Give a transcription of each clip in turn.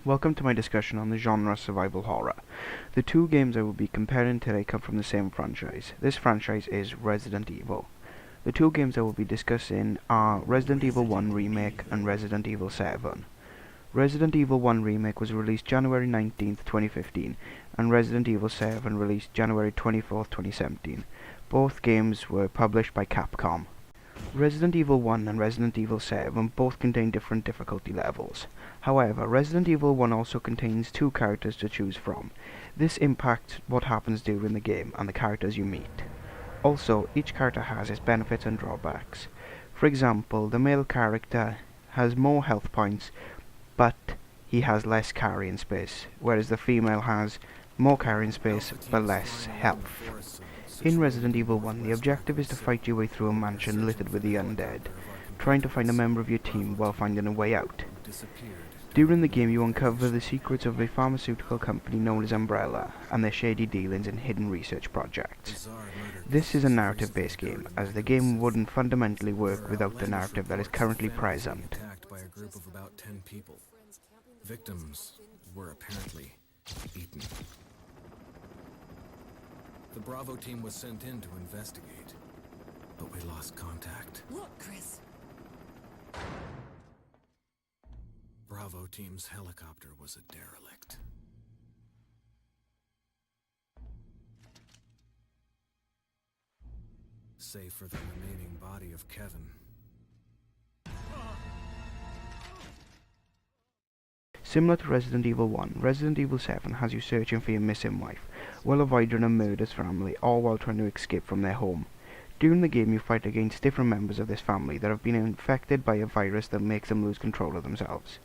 Welcome to my discussion on the genre survival horror. The two games I will be comparing today come from the same franchise. This franchise is Resident Evil. The two games I will be discussing are Resident Evil 1 Remake and Resident Evil 7. Resident Evil 1 Remake was released January 19th, 2015, and Resident Evil 7 released January 24th, 2017. Both games were published by Capcom. Resident Evil 1 and Resident Evil 7 both contain different difficulty levels. However, Resident Evil 1 also contains two characters to choose from. This impacts what happens during the game and the characters you meet. Also, each character has its benefits and drawbacks. For example, the male character has more health points, but he has less carrying space, whereas the female has more carrying space but less health. In Resident Evil 1, the objective is to fight your way through a mansion littered with the undead, trying to find a member of your team while finding a way out. During the game, you uncover the secrets of a pharmaceutical company known as Umbrella, and their shady dealings in hidden research projects. This is a narrative-based game, as the game wouldn't fundamentally work without the narrative that is currently present. Attacked by a group of about 10 people. Victims were apparently eaten. The Bravo team was sent in to investigate, but we lost contact. Look, Chris. Bravo team's helicopter was a derelict. Save for the remaining body of Kevin. Similar to Resident Evil 1, Resident Evil 7 has you searching for your missing wife, while avoiding a murdered family, all while trying to escape from their home. During the game, you fight against different members of this family that have been infected by a virus that makes them lose control of themselves.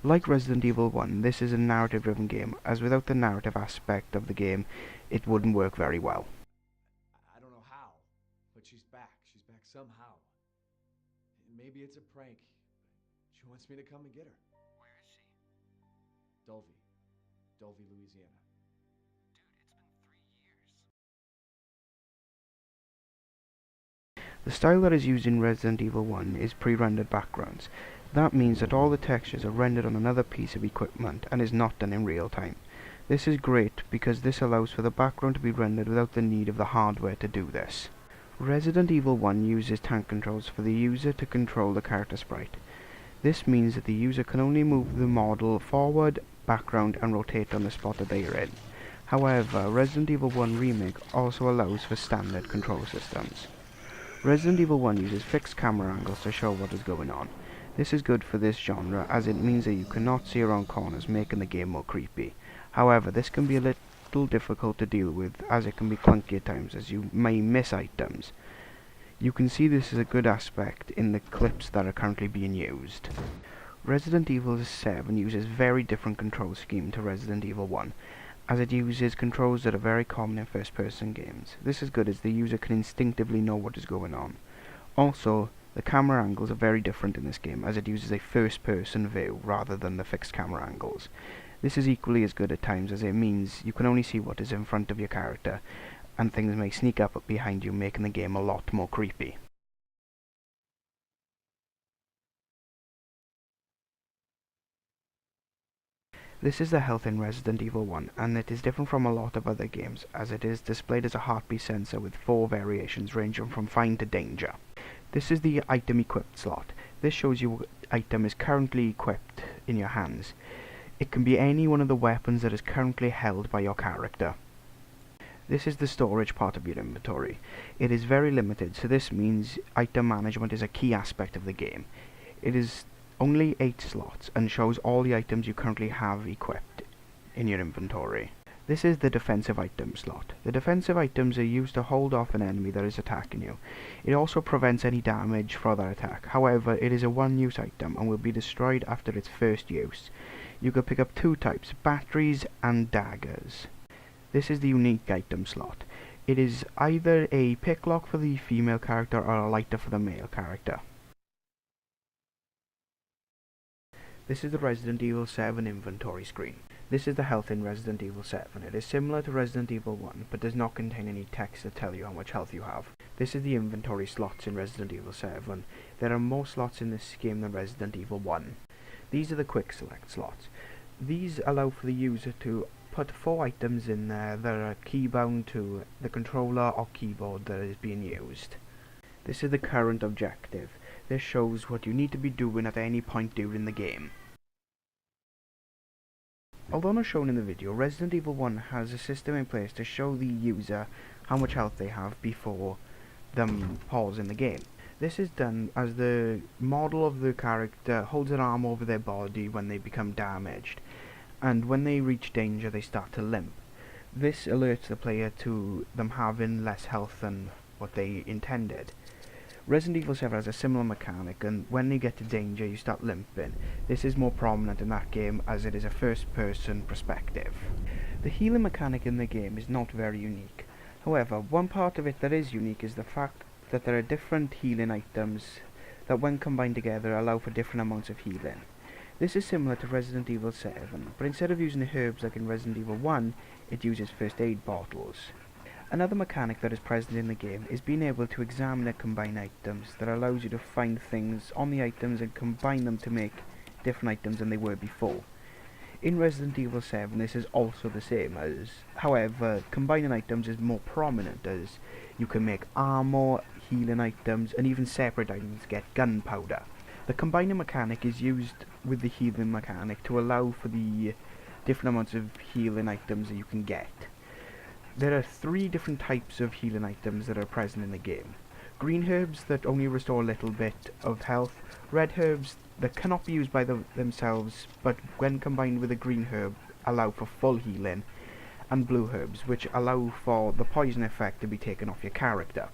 Like Resident Evil 1, this is a narrative-driven game, as without the narrative aspect of the game, it wouldn't work very well. I don't know how, but she's back. She's back somehow. Maybe it's a prank. She wants me to come and get her. Where is she? Dulvey, Louisiana. Dude, it's been 3 years. The style that is used in Resident Evil 1 is pre-rendered backgrounds. That means that all the textures are rendered on another piece of equipment and is not done in real time. This is great because this allows for the background to be rendered without the need of the hardware to do this. Resident Evil 1 uses tank controls for the user to control the character sprite. This means that the user can only move the model forward, background and rotate on the spot that they are in. However, Resident Evil 1 Remake also allows for standard control systems. Resident Evil 1 uses fixed camera angles to show what is going on. This is good for this genre as it means that you cannot see around corners, making the game more creepy. However, this can be a little difficult to deal with as it can be clunky at times as you may miss items. You can see this as a good aspect in the clips that are currently being used. Resident Evil 7 uses very different control scheme to Resident Evil 1, as it uses controls that are very common in first-person games. This is good as the user can instinctively know what is going on. Also, the camera angles are very different in this game, as it uses a first-person view rather than the fixed camera angles. This is equally as good at times as it means you can only see what is in front of your character, and things may sneak up behind you, making the game a lot more creepy. This is the health in Resident Evil 1, and it is different from a lot of other games, as it is displayed as a heartbeat sensor with 4 variations ranging from fine to danger. This is the item equipped slot. This shows you what item is currently equipped in your hands. It can be any one of the weapons that is currently held by your character. This is the storage part of your inventory. It is very limited, so this means item management is a key aspect of the game. It is only 8 slots and shows all the items you currently have equipped in your inventory. This is the defensive item slot. The defensive items are used to hold off an enemy that is attacking you. It also prevents any damage for that attack. However, it is a one-use item and will be destroyed after its first use. You can pick up 2 types, batteries and daggers. This is the unique item slot. It is either a picklock for the female character or a lighter for the male character. This is the Resident Evil 7 inventory screen. This is the health in Resident Evil 7. It is similar to Resident Evil 1, but does not contain any text to tell you how much health you have. This is the inventory slots in Resident Evil 7. There are more slots in this game than Resident Evil 1. These are the quick select slots. These allow for the user to put 4 items in there that are keybound to the controller or keyboard that is being used. This is the current objective. This shows what you need to be doing at any point during the game. Although not shown in the video, Resident Evil 1 has a system in place to show the user how much health they have before them pausing the game. This is done as the model of the character holds an arm over their body when they become damaged, and when they reach danger they start to limp. This alerts the player to them having less health than what they intended. Resident Evil 7 has a similar mechanic, and when you get to danger you start limping. This is more prominent in that game as it is a first person perspective. The healing mechanic in the game is not very unique. However, one part of it that is unique is the fact that there are different healing items that when combined together allow for different amounts of healing. This is similar to Resident Evil 7, but instead of using the herbs like in Resident Evil 1, it uses first aid bottles. Another mechanic that is present in the game is being able to examine and combine items that allows you to find things on the items and combine them to make different items than they were before. In Resident Evil 7 this is also the same, however combining items is more prominent as you can make armor, healing items, and even separate items get gunpowder. The combining mechanic is used with the healing mechanic to allow for the different amounts of healing items that you can get. There are 3 different types of healing items that are present in the game. Green herbs that only restore a little bit of health, red herbs that cannot be used by themselves but when combined with a green herb allow for full healing, and blue herbs which allow for the poison effect to be taken off your character.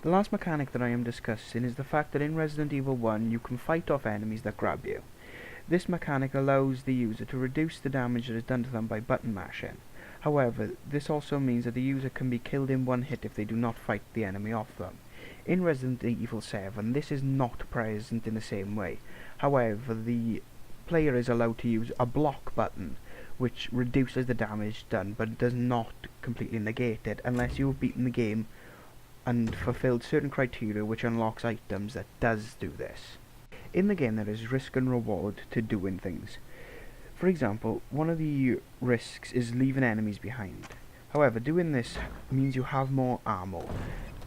The last mechanic that I am discussing is the fact that in Resident Evil 1 you can fight off enemies that grab you. This mechanic allows the user to reduce the damage that is done to them by button mashing. However, this also means that the user can be killed in one hit if they do not fight the enemy off them. In Resident Evil 7, this is not present in the same way. However, the player is allowed to use a block button, which reduces the damage done, but does not completely negate it, unless you have beaten the game and fulfilled certain criteria which unlocks items that does do this. In the game there is risk and reward to doing things. For example, one of the risks is leaving enemies behind. However, doing this means you have more ammo,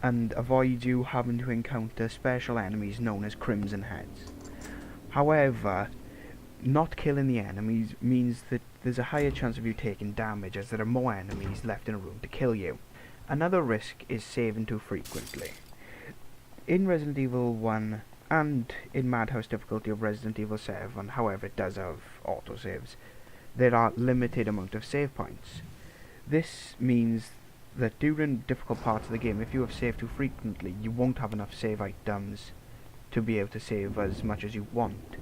and avoids you having to encounter special enemies known as Crimson Heads. However, not killing the enemies means that there's a higher chance of you taking damage as there are more enemies left in a room to kill you. Another risk is saving too frequently. In Resident Evil 1 and in Madhouse difficulty of Resident Evil 7, however it does have autosaves, there are limited amount of save points. This means that during difficult parts of the game, if you have saved too frequently, you won't have enough save items to be able to save as much as you want.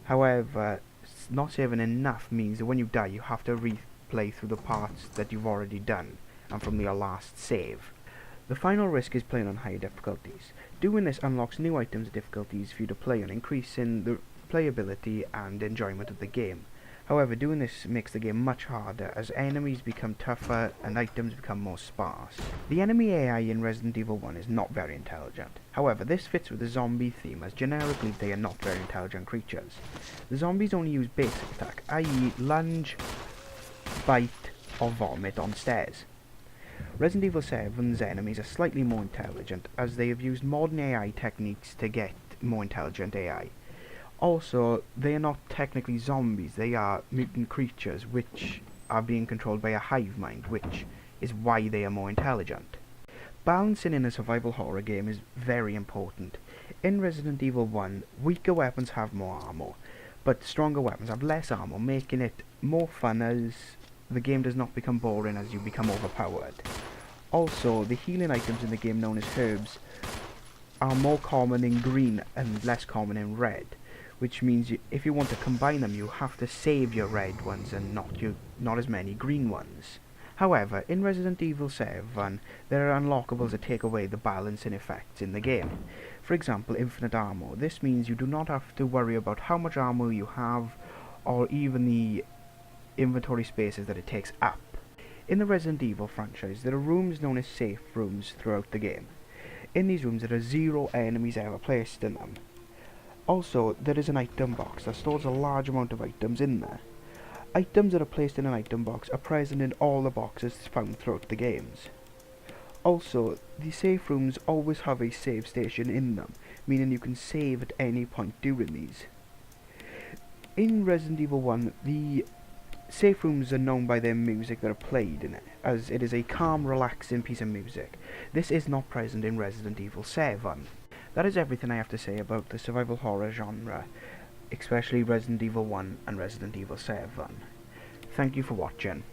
However, not saving enough means that when you die you have to replay through the parts that you've already done and from your last save. The final risk is playing on higher difficulties. Doing this unlocks new items and difficulties for you to play on, increasing the playability and enjoyment of the game. However, doing this makes the game much harder as enemies become tougher and items become more sparse. The enemy AI in Resident Evil 1 is not very intelligent. However, this fits with the zombie theme as generically they are not very intelligent creatures. The zombies only use basic attack, i.e. lunge, bite or vomit on stairs. Resident Evil 7's enemies are slightly more intelligent as they have used modern AI techniques to get more intelligent AI. Also, they are not technically zombies, they are mutant creatures which are being controlled by a hive mind, which is why they are more intelligent. Balancing in a survival horror game is very important. In Resident Evil 1, weaker weapons have more armor, but stronger weapons have less armor, making it more fun as the game does not become boring as you become overpowered. Also, the healing items in the game known as herbs are more common in green and less common in red, which means if you want to combine them you have to save your red ones and not as many green ones. However, in Resident Evil 7 there are unlockables that take away the balancing effects in the game. For example, infinite armor. This means you do not have to worry about how much armor you have or even the inventory spaces that it takes up. In the Resident Evil franchise there are rooms known as safe rooms throughout the game. In these rooms there are 0 enemies ever placed in them. Also, there is an item box that stores a large amount of items in there. Items that are placed in an item box are present in all the boxes found throughout the games. Also, the safe rooms always have a save station in them, meaning you can save at any point during these. In Resident Evil 1, the safe rooms are known by their music that are played in it, as it is a calm, relaxing piece of music. This is not present in Resident Evil 7. That is everything I have to say about the survival horror genre, especially Resident Evil 1 and Resident Evil 7. Thank you for watching.